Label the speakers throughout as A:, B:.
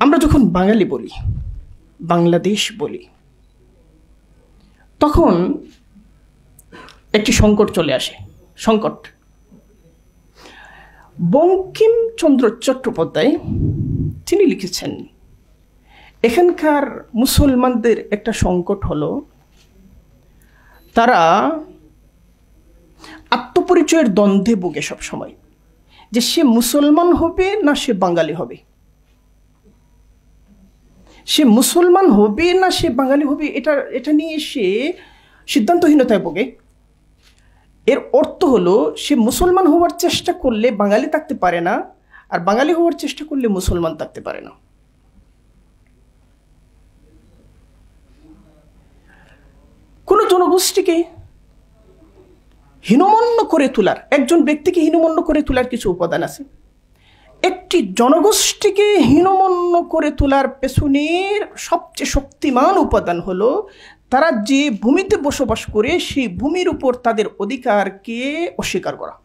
A: আমরা যখন বাঙালি বলি, বাংলাদেশ বলি, তখন একটি সংকট চলে আসে। সংকট বঙ্কিমচন্দ্র চট্টোপাধ্যায় তিনি লিখেছেন, এখানকার মুসলমানদের একটা সংকট হলো তারা আত্মপরিচয়ের দ্বন্দ্বে ভোগে সব সময়, যে সে মুসলমান হবে না সে বাঙালি হবে, সে মুসলমান হবে না সে বাঙালি হবে, এটা নিয়ে সে সিদ্ধান্তহীনতায় ভোগে। এর অর্থ হলো সে মুসলমান হওয়ার চেষ্টা করলে বাঙালি থাকতে পারে না, আর বাঙালি হওয়ার চেষ্টা করলে মুসলমান থাকতে পারে না। কোন জনগোষ্ঠীকে হীনমন্য করে তোলার, একজন ব্যক্তিকে হীনমন্য করে তোলার কিছু উপাদান আছে। একটি জনগোষ্ঠীকে হীনমন্য করে তোলার পেছনের সবচেয়ে শক্তিমান উপাদান হলো তারা যে ভূমিতে বসবাস করে সেই ভূমির উপর তাদের অধিকারকে অস্বীকার করা।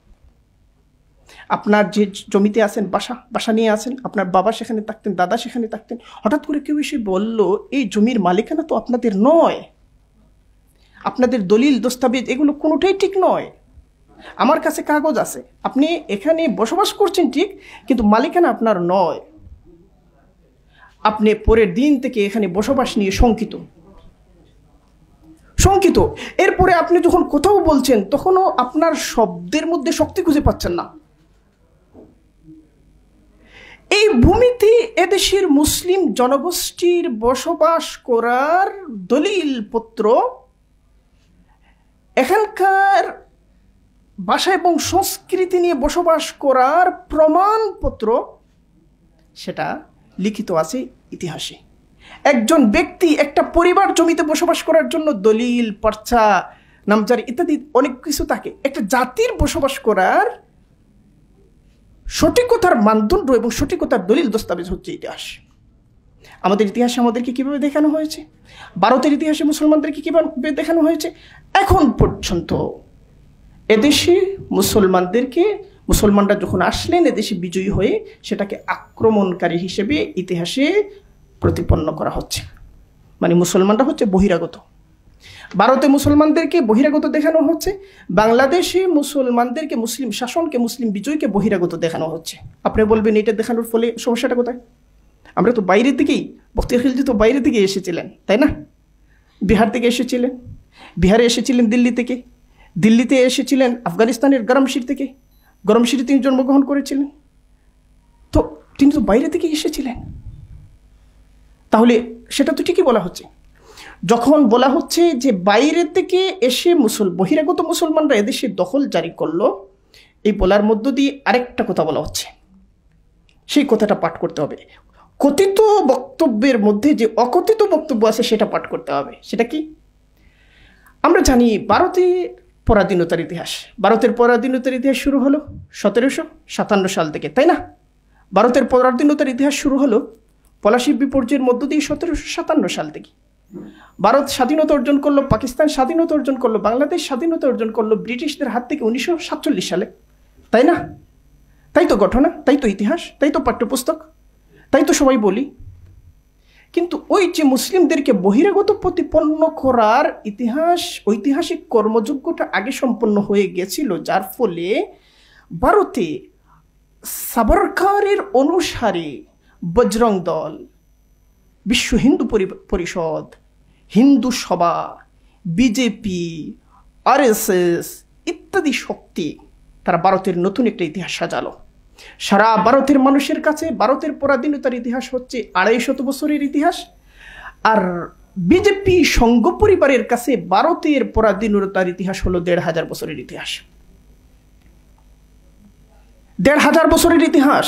A: আপনার যে জমিতে আছেন, বাসা নিয়ে আছেন, আপনার বাবা সেখানে থাকতেন, দাদা সেখানে থাকতেন, হঠাৎ করে কেউ এসে বলল এই জমির মালিকানা তো আপনাদের নয়, আপনাদের দলিল দস্তাবেজ এগুলো কোনোটাই ঠিক নয়, আমার কাছে কাগজ আছে, আপনি এখানে বসবাস করছেন ঠিক, কিন্তু মালিকানা আপনার নয়। আপনি পরের দিন থেকে এখানে বসবাস নিয়ে শঙ্কিত। এরপরে আপনি যখন কোথাও বলছেন তখনও আপনার শব্দের মধ্যে শক্তি খুঁজে পাচ্ছেন না। এই ভূমিতে এদেশের মুসলিম জনগোষ্ঠীর বসবাস করার দলিল পত্র, এখানকার ভাষা এবং সংস্কৃতি নিয়ে বসবাস করার প্রমাণপত্র, সেটা লিখিত আছে ইতিহাসে। একজন ব্যক্তি একটা পরিবার জমিতে বসবাস করার জন্য দলিল, পর্চা, নামজারি ইত্যাদি অনেক কিছু থাকে। একটা জাতির বসবাস করার সঠিকতার মানদণ্ড এবং সঠিকতার দলিল দস্তাবেজ হচ্ছে ইতিহাস। আমাদের ইতিহাসে আমাদেরকে কিভাবে দেখানো হয়েছে, ভারতের ইতিহাসে মুসলমানদেরকে কিভাবে দেখানো হয়েছে, এখন পর্যন্ত এদেশে মুসলমানরা যখন আসলেন এদেশে বিজয়ী হয়ে, সেটাকে আক্রমণকারী হিসেবে ইতিহাসে প্রতিপন্ন করা হচ্ছে। মানে মুসলমানরা হচ্ছে বহিরাগত। ভারতে মুসলমানদেরকে বহিরাগত দেখানো হচ্ছে, বাংলাদেশে মুসলমানদেরকে, মুসলিম শাসনকে, মুসলিম বিজয়কে বহিরাগত দেখানো হচ্ছে। আপনি বলবেন এটা দেখানোর ফলে সমস্যাটা কোথায়? আমরা তো বাইরের দিকেই, বখতিয়ার খিলজি তো বাইরের দিকে এসেছিলেন, তাই না? বিহার থেকে এসেছিলেন, বিহারে এসেছিলেন দিল্লি থেকে, দিল্লিতে এসেছিলেন আফগানিস্তানের গরমশির থেকে, গরমশিরে তিনি জন্মগ্রহণ করেছিলেন, তো তিনি তো বাইরে থেকে এসেছিলেন। তাহলে সেটা তো ঠিকই বলা হচ্ছে। যখন বলা হচ্ছে যে বাইরে থেকে এসে বহিরাগত মুসলমানরা এদেশে দখল জারি করলো, এই বলার মধ্য দিয়ে আরেকটা কথা বলা হচ্ছে, সেই কথাটা পাঠ করতে হবে। কথিত বক্তব্যের মধ্যে যে অকথিত বক্তব্য আছে সেটা পাঠ করতে হবে। সেটা কি? আমরা জানি ভারতের পরাধীনতার ইতিহাস। ভারতের পরাধীনতার ইতিহাস শুরু হলো 1757 সাল থেকে, তাই না? ভারতের পরাধীনতার ইতিহাস শুরু হলো পলাশী বিপর্যয়ের মধ্য দিয়ে 1757 সাল থেকে। ভারত স্বাধীনতা অর্জন করলো, পাকিস্তান স্বাধীনতা অর্জন করলো, বাংলাদেশ স্বাধীনতা অর্জন করলো ব্রিটিশদের হাত থেকে 1947 সালে, তাই না? তাই তো ঘটনা, তাই তো ইতিহাস, তাই তো পাঠ্যপুস্তক, তাই তো সবাই বলি। কিন্তু ওই যে মুসলিমদেরকে বহিরাগত প্রতিপন্ন করার ঐতিহাসিক কর্মযজ্ঞটা আগে সম্পন্ন হয়ে গেছিল, যার ফলে ভারতে সাবরকারের অনুসারে বজরং দল, বিশ্ব হিন্দু পরিষদ, হিন্দু সভা, বিজেপি, আরএসএস ইত্যাদি শক্তি তারা ভারতের নতুন একটা ইতিহাস সাজালো। সারা ভারতের মানুষের কাছে ভারতের পরাধীনতার ইতিহাস হচ্ছে 250 বছরের ইতিহাস, আর বিজেপি সংঘ পরিবারের কাছে ভারতের পরাধীনতার ইতিহাস হলো 1500 বছরের ইতিহাস। 1500 বছরের ইতিহাস।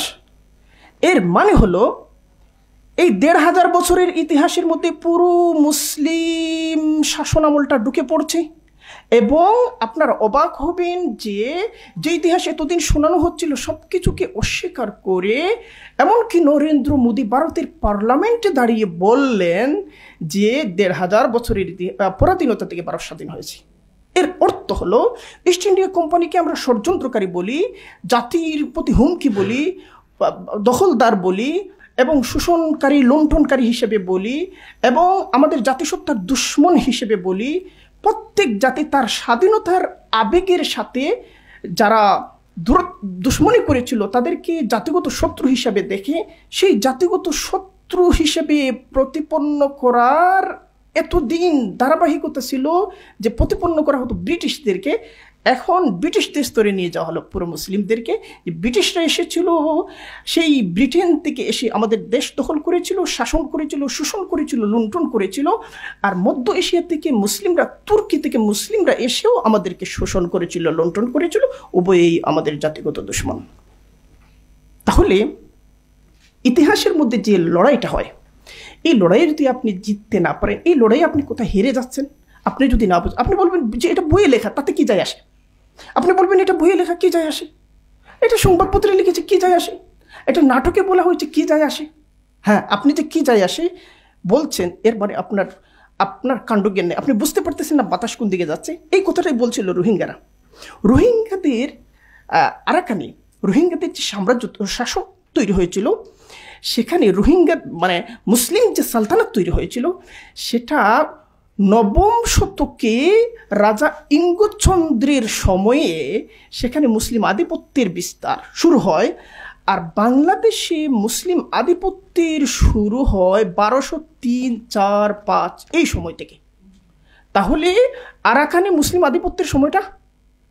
A: এর মানে হলো এই 1500 বছরের ইতিহাসের মধ্যে পুরো মুসলিম শাসন আমলটা ঢুকে পড়ছে। এবং আপনারা অবাক হবেন যে ইতিহাস এতদিন শোনানো হচ্ছিল সব কিছুকে অস্বীকার করে, এমনকি নরেন্দ্র মোদী ভারতের পার্লামেন্টে দাঁড়িয়ে বললেন যে 1500 বছরের পরাধীনতা থেকে ভারত স্বাধীন হয়েছে। এর অর্থ হলো ইস্ট ইন্ডিয়া কোম্পানিকে আমরা ষড়যন্ত্রকারী বলি, জাতির প্রতি হুমকি বলি, দখলদার বলি, এবং শোষণকারী লুণ্ঠনকারী হিসেবে বলি এবং আমাদের জাতিসত্তার দুশ্মন হিসেবে বলি, প্রত্যেক জাতি তার স্বাধীনতার আবেগের সাথে যারা দুশ্মনী করেছিল তাদেরকে জাতিগত শত্রু হিসেবে দেখে সেই জাতিগত শত্রু হিসেবে প্রতিপন্ন করার এতদিন ধারাবাহিকতা ছিল যে প্রতিপন্ন করা হতো ব্রিটিশদেরকে। এখন ব্রিটিশদের স্তরে নিয়ে যাওয়া হলো পুরো মুসলিমদেরকে। ব্রিটিশরা এসেছিল সেই ব্রিটেন থেকে এসে আমাদের দেশ দখল করেছিল, শাসন করেছিল, শোষণ করেছিল, লুণ্ঠন করেছিল। আর মধ্য এশিয়া থেকে মুসলিমরা, তুর্কি থেকে মুসলিমরা এসেও আমাদেরকে শোষণ করেছিল, লুণ্ঠন করেছিল। উভয়ই আমাদের জাতিগত দুশ্মন। তাহলে ইতিহাসের মধ্যে যে লড়াইটা হয়, এই লড়াইয়ে যদি আপনি জিততে না পারেন, এই লড়াইয়ে আপনি কোথায় হেরে যাচ্ছেন আপনি যদি না বুঝেন, আপনি বলবেন যে এটা বইয়ে লেখা, তাতে কি যায় আসে? আপনি বলবেন এটা বইয়ে লেখা, কি যায় আসে? এটা সংবাদপত্রে লিখেছে, কি যায় আসে? এটা নাটকে বলা হয়েছে, কি যায় আসে? হ্যাঁ, আপনি যে কি যায় আসে বলছেন, এর মানে আপনার কাণ্ডজ্ঞান নেই। আপনি বুঝতে পারতেছেন না বাতাস কোন দিকে যাচ্ছে। এই কথাটাই বলছিল রোহিঙ্গারা। রোহিঙ্গাদের আরাকানে রোহিঙ্গাদের যে সাম্রাজ্য শাসক তৈরি হয়েছিল, সেখানে রোহিঙ্গা মানে মুসলিম যে সালতানাত তৈরি হয়েছিল, সেটা নবম শতকে রাজা ইঙ্গচন্দ্রের সময়ে সেখানে মুসলিম আধিপত্যের বিস্তার শুরু হয়। আর বাংলাদেশে মুসলিম আধিপত্যের শুরু হয় 1203, 4, 5 এই সময় থেকে। তাহলে আরাকানে মুসলিম আধিপত্যের সময়টা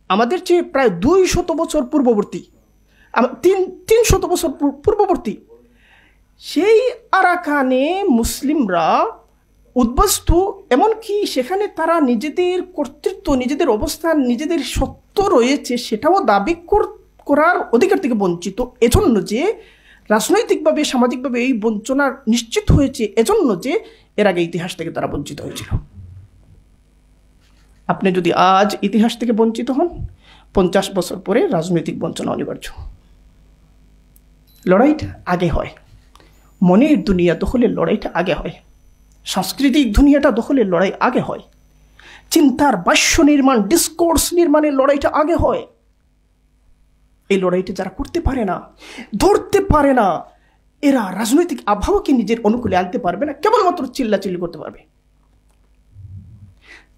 A: আমাদের চেয়ে প্রায় 200 বছর পূর্ববর্তী, 300 বছর পূর্ববর্তী। সেই আরাকানে মুসলিমরা উদ্বাস্তু, এমনকি সেখানে তারা নিজেদের কর্তৃত্ব, নিজেদের অবস্থান, নিজেদের সত্য রয়েছে সেটাও দাবি করার অধিকার থেকে বঞ্চিত। এজন্য যে রাজনৈতিকভাবে, সামাজিকভাবে এই বঞ্চনা নিশ্চিত হয়েছে, এজন্য যে এর আগে ইতিহাস থেকে তারা বঞ্চিত হয়েছিল। আপনি যদি আজ ইতিহাস থেকে বঞ্চিত হন, 50 বছর পরে রাজনৈতিক বঞ্চনা অনিবার্য। লড়াইটা আগে হয়, মনের দুনিয়া দখলের লড়াইটা আগে হয়, সাংস্কৃতিক দুনিয়াটা দখলের লড়াই আগে হয়, চিন্তার বাষ্য নির্মাণ, ডিসকোর্স নির্মাণের লড়াইটা আগে হয়। এই লড়াইটা যারা করতে পারে না, ধরতে পারে না, এরা রাজনৈতিক আবহাওয়াকে নিজের অনুকূলে আনতে পারবে না, কেবলমাত্র চিল্লাচিল্লি করতে পারবে।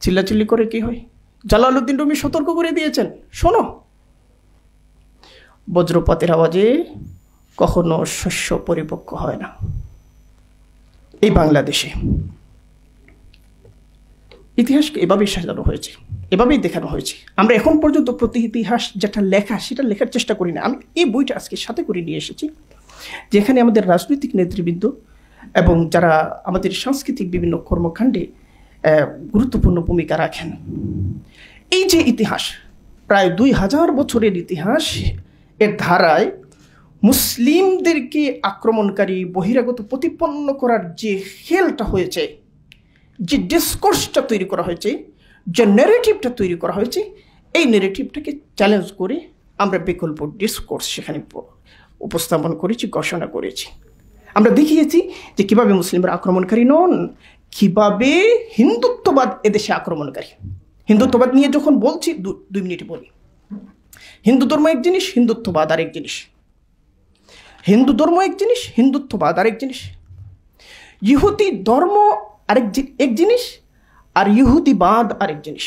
A: চিল্লাচিল্লি করে কি হয়? জালালউদ্দিন রুমি সতর্ক করে দিয়েছেন, শোনো, বজ্রপাতের আওয়াজে কখনো শস্য পরিপক্ক হয় না। এই বাংলাদেশে ইতিহাসকে এভাবেই সাজানো হয়েছে, এভাবেই দেখানো হয়েছে। আমরা এখন পর্যন্ত প্রতি ইতিহাস যেটা লেখা সেটা লেখার চেষ্টা করি না। আমি এই বইটা আজকে সাথে করে নিয়ে এসেছি, যেখানে আমাদের রাজনৈতিক নেতৃবৃন্দ এবং যারা আমাদের সাংস্কৃতিক বিভিন্ন কর্মকাণ্ডে গুরুত্বপূর্ণ ভূমিকা রাখেন। এই যে ইতিহাস, প্রায় 2000 বছরের ইতিহাস, এর ধারায় মুসলিমদেরকে আক্রমণকারী, বহিরাগত প্রতিপন্ন করার যে খেলটা হয়েছে, যে ডিসকোর্সটা তৈরি করা হয়েছে, যে ন্যারেটিভটা তৈরি করা হয়েছে, এই ন্যারেটিভটাকে চ্যালেঞ্জ করে আমরা বিকল্প ডিসকোর্স সেখানে উপস্থাপন করেছি, ঘোষণা করেছি। আমরা দেখিয়েছি যে কিভাবে মুসলিমরা আক্রমণকারী নন, কিভাবে হিন্দুত্ববাদ এদেশে আক্রমণকারী। হিন্দুত্ববাদ নিয়ে যখন বলছি, 2 মিনিটে বলি। হিন্দু ধর্ম এক জিনিস, হিন্দুত্ববাদ আরেক জিনিস। হিন্দু ধর্ম এক জিনিস, হিন্দুত্ববাদ আরেক জিনিস। ইহুদি ধর্ম এক জিনিস, আর ইহুদিবাদ আরেক জিনিস।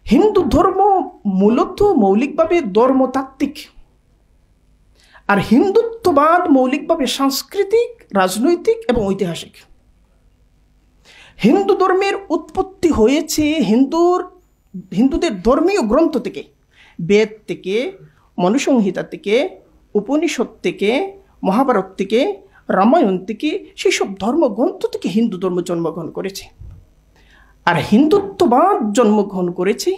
A: হিন্দু ধর্ম মূলত মৌলিকভাবে ধর্মতাত্ত্বিক, আর হিন্দুত্ববাদ মৌলিকভাবে সাংস্কৃতিক, রাজনৈতিক এবং ঐতিহাসিক। হিন্দু ধর্মের উৎপত্তি হয়েছে হিন্দুদের ধর্মীয় গ্রন্থ থেকে, বেদ থেকে, মনুসংহিতা থেকে, উপনিষদ থেকে, মহাভারত থেকে, রামায়ণ থেকে, সেই সব ধর্মগ্রন্থ থেকে হিন্দু ধর্ম জন্মগ্রহণ করেছে। আর হিন্দুত্ববাদ জন্মগ্রহণ করেছে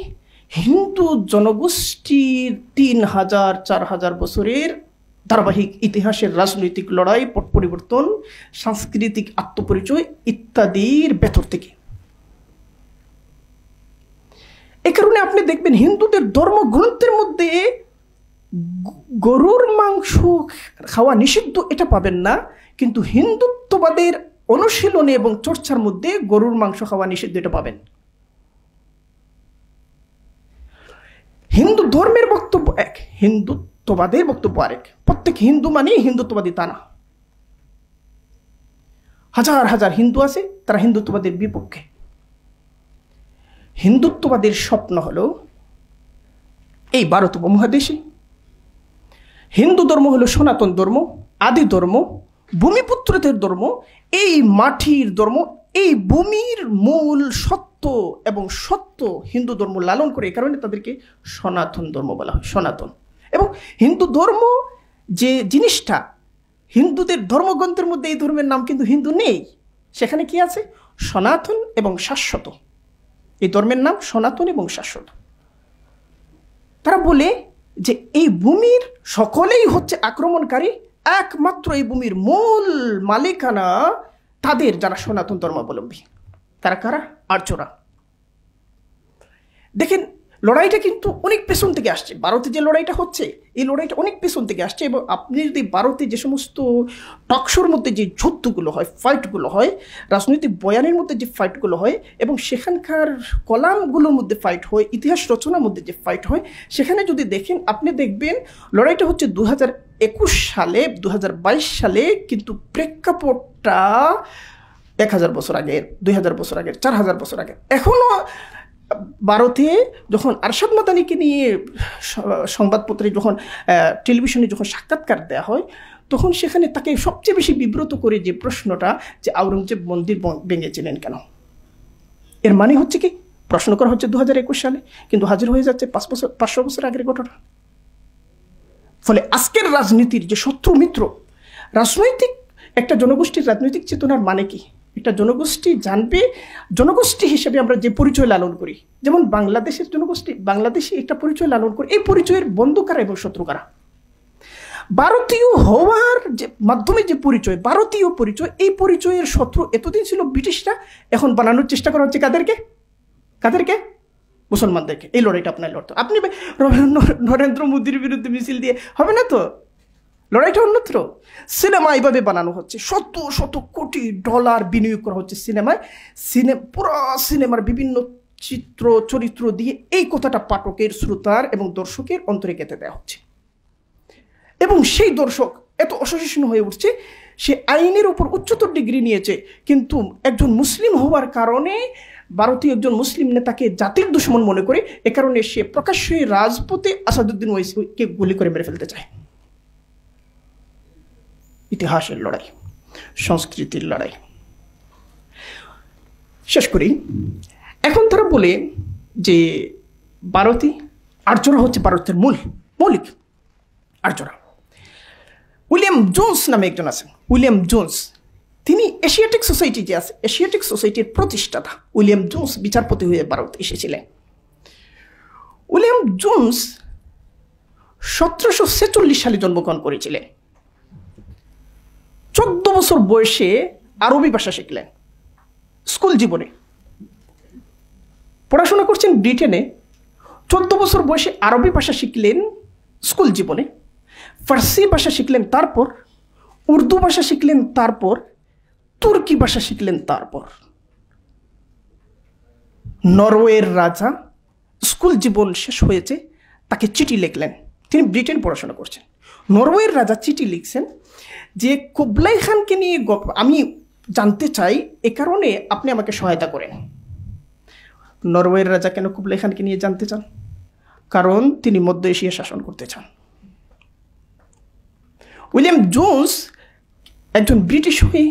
A: হিন্দু জনগোষ্ঠীর 3000-4000 বছরের ধারাবাহিক ইতিহাসের রাজনৈতিক লড়াই, পট পরিবর্তন, সাংস্কৃতিক আত্মপরিচয় ইত্যাদির ভেতর থেকে। এ কারণে আপনি দেখবেন হিন্দুদের ধর্মগ্রন্থের মধ্যে গরুর মাংস খাওয়া নিষিদ্ধ এটা পাবেন না, কিন্তু হিন্দুত্ববাদের অনুশীলনে এবং চর্চার মধ্যে গরুর মাংস খাওয়া নিষিদ্ধ এটা পাবেন। হিন্দু ধর্মের বক্তব্য এক, হিন্দুত্ব হিন্দুত্ববাদের বক্তব্য আরেক। প্রত্যেক হিন্দু মানে হিন্দুত্ববাদী তা না। হাজার হাজার হিন্দু আছে, তারা হিন্দুত্ববাদের বিপক্ষে। হিন্দুত্ববাদের স্বপ্ন হলো এই ভারত উপমহাদেশে হিন্দু ধর্ম হলো সনাতন ধর্ম, আদি ধর্ম, ভূমিপুত্রদের ধর্ম, এই মাটির ধর্ম, এই ভূমির মূল সত্য এবং সত্য হিন্দু ধর্ম লালন করে। এই কারণে তাদেরকে সনাতন ধর্ম বলা হয়, সনাতন। এবং হিন্দু ধর্ম যে জিনিসটা, হিন্দুদের ধর্মগ্রন্থের মধ্যে এই ধর্মের নাম কিন্তু হিন্দু নেই, সেখানে কি আছে? সনাতন এবং শাশ্বত। এই ধর্মের নাম সনাতন এবং শাশ্বত। তারা বলে যে এই ভূমির সকলেই হচ্ছে আক্রমণকারী, একমাত্র এই ভূমির মূল মালিকানা তাদের, যারা সনাতন ধর্মাবলম্বী। তারা কারা? আর্যরা। দেখেন, লড়াইটা কিন্তু অনেক পেছন থেকে আসছে। ভারতে যে লড়াইটা হচ্ছে, এই লড়াইটা অনেক পেছন থেকে আসছে। এবং আপনি যদি ভারতে যে সমস্ত টকশোর মধ্যে যে যুদ্ধগুলো হয়, ফাইটগুলো হয়, রাজনৈতিক বয়ানের মধ্যে যে ফাইটগুলো হয়, এবং সেখানকার কলামগুলোর মধ্যে ফাইট হয়, ইতিহাস রচনার মধ্যে যে ফাইট হয়, সেখানে যদি দেখেন, আপনি দেখবেন লড়াইটা হচ্ছে 2021 সালে, 2022 সালে, কিন্তু প্রেক্ষাপটটা 1000 বছর আগের, 2000 বছর আগের, 4000 বছর আগের। এখনও ভারতে যখন আরশাদ মাদানিকে নিয়ে সংবাদপত্রে, যখন টেলিভিশনে যখন সাক্ষাৎকার দেওয়া হয়, তখন সেখানে তাকে সবচেয়ে বেশি বিব্রত করে যে প্রশ্নটা, যে আওরঙ্গজেব মন্দির ভেঙেছিলেন কেন? এর মানে হচ্ছে কি, প্রশ্ন করা হচ্ছে 2021 সালে, কিন্তু হাজির হয়ে যাচ্ছে 500 বছর আগের ঘটনা। ফলে আজকের রাজনীতির যে শত্রু মিত্র, রাজনৈতিক একটা জনগোষ্ঠীর রাজনৈতিক চেতনার মানে কি? একটা জনগোষ্ঠী জানবে, জনগোষ্ঠী হিসেবে আমরা যে পরিচয় লালন করি, যেমন বাংলাদেশের জনগোষ্ঠী, বাংলাদেশি একটা পরিচয় লালন করি, এই পরিচয়ের বন্ধু কারা এবং শত্রু কারা? ভারতীয় হওয়ার যে মাধ্যমে যে পরিচয়, ভারতীয় পরিচয়, এই পরিচয়ের শত্রু এতদিন ছিল ব্রিটিশরা, এখন বানানোর চেষ্টা করা হচ্ছে কাদেরকে? কাদেরকে? মুসলমানদেরকে। এই লড়াইটা আপনার লড়তে, আপনি নরেন্দ্র মোদীর বিরুদ্ধে মিছিল দিয়ে হবে না তো। লড়াইটা অন্যত্র। সিনেমা এইভাবে বানানো হচ্ছে, শত শত কোটি ডলার বিনিয়োগ করা হচ্ছে সিনেমায়। পুরো সিনেমার বিভিন্ন চিত্র চরিত্র দিয়ে এই কথাটা পাঠকের, শ্রোতার এবং দর্শকের অন্তরে গেঁথে দেওয়া হচ্ছে। এবং সেই দর্শক এত অসহিষ্ণু হয়ে উঠছে, সে আইনের উপর উচ্চতর ডিগ্রি নিয়েছে, কিন্তু একজন মুসলিম হওয়ার কারণে ভারতীয় একজন মুসলিম নেতাকে জাতির দুশ্মন মনে করে, এ কারণে সে প্রকাশ্যে রাজপথে আসাদুদ্দিন ওয়াইসিকে গুলি করে মেরে ফেলতে চায়। ইতিহাসের লড়াই, সংস্কৃতির লড়াই। শেষ করি। এখন তারা বলে যে ভারতী আর্যরা হচ্ছে ভারতের মৌলিক আর্যরা। উইলিয়াম জোন্স নামে একজন আছেন, উইলিয়াম জোন্স। তিনি এশিয়াটিক সোসাইটি যে আছে, এশিয়াটিক সোসাইটির প্রতিষ্ঠাতা উইলিয়াম জোন্স বিচারপতি হয়ে ভারত এসেছিলেন। উইলিয়াম জোন্স 1746 সালে জন্মগ্রহণ করেছিলেন। 14 বছর বয়সে আরবি ভাষা শিখলেন স্কুল জীবনে। পড়াশোনা করছেন ব্রিটেনে। 14 বছর বয়সে আরবি ভাষা শিখলেন স্কুল জীবনে। ফার্সি ভাষা শিখলেন, তারপর উর্দু ভাষা শিখলেন, তারপর তুর্কি ভাষা শিখলেন। তারপর নরওয়ের রাজা, স্কুল জীবন শেষ হয়েছে, তাকে চিঠি লিখলেন। তিনি ব্রিটেন পড়াশোনা করছেন। নরওয়ের রাজা চিঠি লিখছেন যে কুবলাই খানকে নিয়ে আমি জানতে চাই, এ কারণে আপনি আমাকে সহায়তা করেন। নরওয়ের রাজা কেন কুবলাই খানকে নিয়ে জানতে চান? কারণ তিনি মধ্য এশিয়া শাসন করতে চান। উইলিয়াম জোন্স একজন ব্রিটিশ হয়ে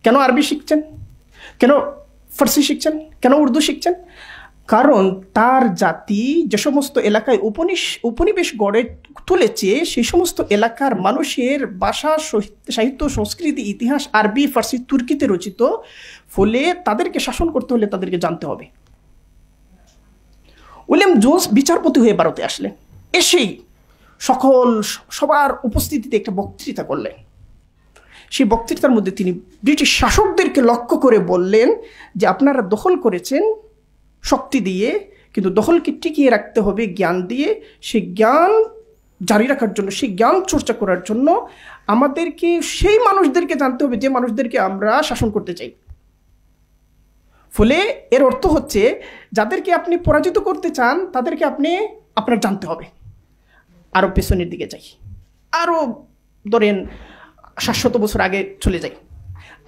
A: কেন আরবি শিখছেন, কেন ফার্সি শিখছেন, কেন উর্দু শিখছেন? কারণ তার জাতি যে সমস্ত এলাকায় উপনিবেশ গড়ে তুলেছে, সেই সমস্ত এলাকার মানুষের ভাষা, সাহিত্য, সংস্কৃতি, ইতিহাস আরবি, ফার্সি, তুর্কিতে রচিত। ফলে তাদেরকে শাসন করতে হলে তাদেরকে জানতে হবে। উইলিয়াম জোন্স বিচারপতি হয়ে ভারতে আসলেন। এসেই সবার উপস্থিতিতে একটা বক্তৃতা করলেন। সেই বক্তৃতার মধ্যে তিনি ব্রিটিশ শাসকদেরকে লক্ষ্য করে বললেন যে আপনারা দখল করেছেন শক্তি দিয়ে, কিন্তু দখলকে টিকিয়ে রাখতে হবে জ্ঞান দিয়ে। সেই জ্ঞান জারি রাখার জন্য, সেই জ্ঞান চর্চা করার জন্য আমাদেরকে সেই মানুষদেরকে জানতে হবে যে মানুষদেরকে আমরা শাসন করতে চাই। ফলে এর অর্থ হচ্ছে যাদেরকে আপনি পরাজিত করতে চান তাদেরকে আপনার জানতে হবে। আরও পেছনের দিকে যাই, আরও ধরেন 700 বছর আগে চলে যাই।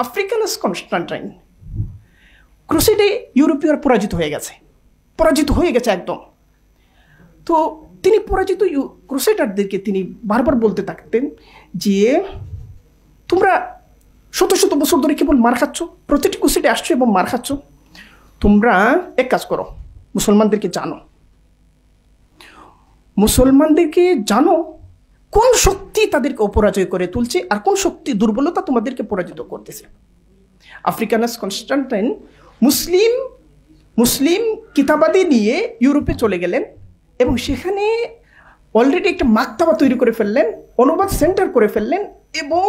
A: আফ্রিকানাস কনস্টান্টাইন ক্রুসেডে ইউরোপীয়রা পরাজিত হয়ে গেছে একদম। তো তিনি পরাজিত ক্রুসেডারদেরকে তিনি বারবার বলতে থাকতেন যে তোমরা শত শত বছর ধরে কেবল মার খাচ্ছ, প্রতিটি ক্রুসেডে আসছো এবং মার খাচ্ছ। তোমরা এক কাজ করো, মুসলমানদেরকে জানো কোন শক্তি তাদেরকে অপরাজয় করে তুলছে আর কোন শক্তি দুর্বলতা তোমাদেরকে পরাজিত করতেছে। আফ্রিকানাস কনস্টান্টাইন মুসলিম কিতাবাদি নিয়ে ইউরোপে চলে গেলেন এবং সেখানে অলরেডি একটা মাকতাবা তৈরি করে ফেললেন, অনুবাদ সেন্টার করে ফেললেন এবং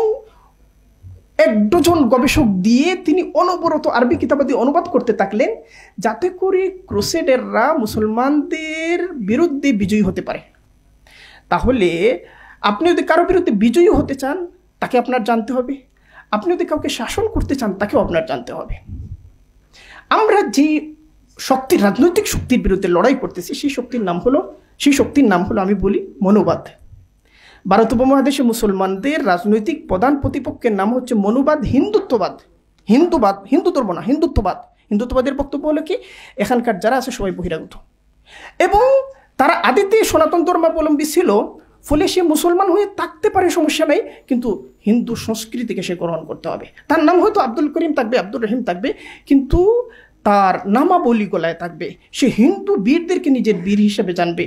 A: 1 ডজন গবেষক দিয়ে তিনি অনবরত আরবি কিতাবাদি অনুবাদ করতে থাকলেন, যাতে করে ক্রুসেডাররা মুসলমানদের বিরুদ্ধে বিজয়ী হতে পারে। তাহলে আপনি যদি কারো বিরুদ্ধে বিজয়ী হতে চান তাকে আপনার জানতে হবে, আপনি যদি কাউকে শাসন করতে চান তাকেও আপনার জানতে হবে। আমরা যে রাজনৈতিক শক্তির বিরুদ্ধে লড়াই করতেছি সেই শক্তির নাম হলো আমি বলি মনুবাদ। ভারত উপমহাদেশে মুসলমানদের রাজনৈতিক প্রধান প্রতিপক্ষের নাম হচ্ছে মনুবাদ, হিন্দু ধর্ম না, হিন্দুত্ববাদের বক্তব্য হলো কি এখানকার যারা আছে সবাই বহিরাগত এবং তারা আদিতে সনাতন ধর্মাবলম্বী ছিল, ফলে সে মুসলমান হয়ে থাকতে পারে, সমস্যা নাই, কিন্তু হিন্দু সংস্কৃতিকে সে গ্রহণ করতে হবে। তার নাম হয়তো আব্দুল করিম থাকবে, আব্দুর রহিম থাকবে, কিন্তু তার নামাবলী গলায় থাকবে। সে হিন্দু বীরদেরকে নিজের বীর হিসেবে জানবে,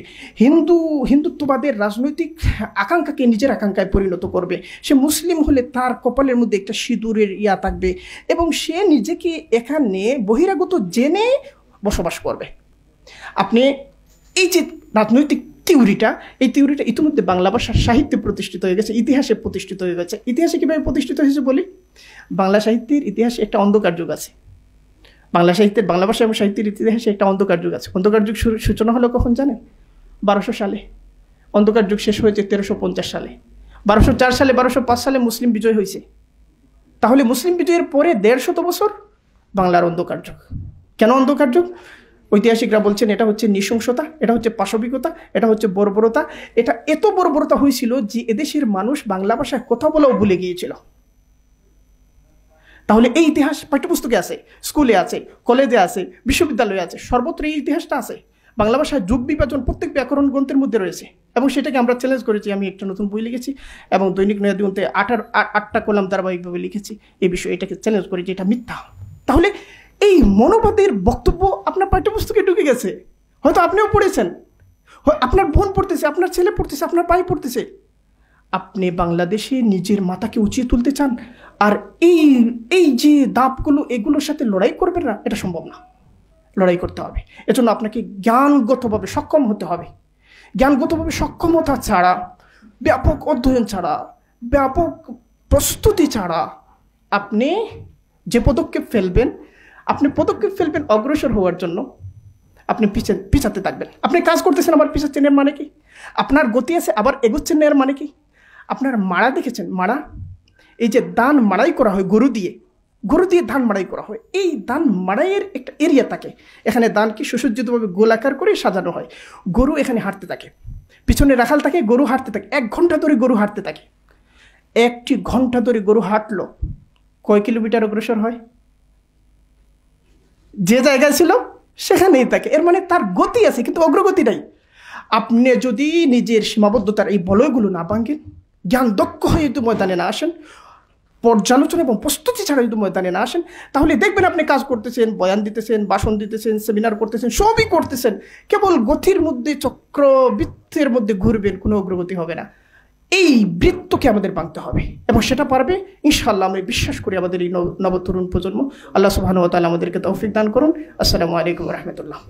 A: হিন্দুত্ববাদের রাজনৈতিক আকাঙ্ক্ষাকে নিজের আকাঙ্ক্ষায় পরিণত করবে। সে মুসলিম হলে তার কপালের মধ্যে একটা সিঁদুরের থাকবে এবং সে নিজেকে এখানে বহিরাগত জেনে বসবাস করবে। আপনি এই যে রাজনৈতিক থিওরিটা ইতিমধ্যে বাংলা ভাষার সাহিত্যে প্রতিষ্ঠিত হয়ে গেছে, ইতিহাসে প্রতিষ্ঠিত হয়ে গেছে। ইতিহাসে কীভাবে প্রতিষ্ঠিত হয়েছে বলি, বাংলা সাহিত্যের ইতিহাসে একটা অন্ধকার যুগ আছে। বাংলা ভাষা এবং সাহিত্যের ইতিহাসে একটা অন্ধকার যুগ আছে। অন্ধকার যুগ সূচনা হলো কখন জানেন? 1200 সালে। অন্ধকার যুগ শেষ হয়েছে 1350 সালে। 1204 সালে 1205 সালে মুসলিম বিজয় হয়েছে। তাহলে মুসলিম বিজয়ের পরে 150 বছর বাংলার অন্ধকার যুগ। কেন অন্ধকার যুগ? ঐতিহাসিকরা বলছেন এটা হচ্ছে নৃশংসতা, এটা হচ্ছে পাশবিকতা, এটা হচ্ছে বর্বরতা। এটা এত বর্বরতা হয়েছিল যে এদেশের মানুষ বাংলা ভাষায় কথা বলাও ভুলে গিয়েছিল। তাহলে এই ইতিহাস পাঠ্যপুস্তকে আছে, স্কুলে আছে, কলেজে আছে, বিশ্ববিদ্যালয়ে আছে, সর্বত্র এই ইতিহাসটা আছে। বাংলা ভাষায় যুগ বিভাজন প্রত্যেক ব্যাকরণ গ্রন্থের মধ্যে রয়েছে এবং সেটাকে আমরা চ্যালেঞ্জ করেছি। আমি একটা নতুন বই লিখেছি এবং দৈনিক নয়াদি গ্রন্থে 8টা কলাম ধারাবাহিকভাবে লিখেছি এই বিষয়ে, এটাকে চ্যালেঞ্জ করি যে এটা মিথ্যা। তাহলে এই মনোবাদের বক্তব্য আপনার পাঠ্যপুস্তকে ঢুকে গেছে, হয়তো আপনিও পড়েছেন, আপনার বোন পড়তেছে, আপনার ছেলে পড়তেছে, আপনার ভাই পড়তেছে। আপনি বাংলাদেশে নিজের মাথাকে উঁচিয়ে তুলতে চান আর এই যে দাপগুলো এগুলোর সাথে লড়াই করবেন না, এটা সম্ভব না। লড়াই করতে হবে, এজন্য আপনাকে জ্ঞানগতভাবে সক্ষম হতে হবে। জ্ঞানগতভাবে সক্ষমতা ছাড়া, ব্যাপক অধ্যয়ন ছাড়া, ব্যাপক প্রস্তুতি ছাড়া আপনি যে পদক্ষেপ ফেলবেন অগ্রসর হওয়ার জন্য, আপনি পিছাতে থাকবেন। আপনি কাজ করতেছেন আবার পিছাচ্ছেন, এর মানে কি? আপনার গতি আছে আবার এগোচ্ছেন, এর মানে কি? আপনার মাড়া দেখেছেন? মাড়া, এই যে ধান মাড়াই করা হয় গরু দিয়ে ধান মাড়াই করা হয়, এই ধান মাড়াইয়ের একটা এরিয়া থাকে। এখানে ধানকে সুসজ্জিতভাবে গোলাকার করে সাজানো হয়। গরু এখানে হাঁটতে থাকে, পিছনে রাখাল থাকে, গরু হাঁটতে থাকে। 1 ঘন্টা ধরে গরু হাঁটতে থাকে। 1 ঘন্টা ধরে গরু হাঁটলো, কয় কিলোমিটার অগ্রসর হয়? যে জায়গায় ছিল সেখানেই থাকে। এর মানে তার গতি আছে কিন্তু অগ্রগতি নাই। আপনি যদি নিজের সীমাবদ্ধতার এই বলয়গুলো না ভাঙেন, জ্ঞান দক্ষ হয়ে যদি ময়দানে না আসেন, পর্যালোচনা এবং প্রস্তুতি ছাড়া যদি ময়দানে না আসেন, তাহলে দেখবেন আপনি কাজ করতেছেন, বয়ান দিতেছেন, ভাষণ দিতেছেন, সেমিনার করতেছেন, সবই করতেছেন, কেবল গতির মধ্যে চক্রবৃত্তের মধ্যে ঘুরবেন, কোনো অগ্রগতি হবে না। এই বৃত্তকে আমাদের ভাঙতে হবে এবং সেটা পারবে ইনশাআল্লাহ। আমি বিশ্বাস করি আমাদের এই নবতরুণ প্রজন্ম। আল্লাহ সুবহানাহু ওয়া তাআলা আমাদেরকে তৌফিক দান করুন। আসসালামু আলাইকুম ওয়া রাহমাতুল্লাহ।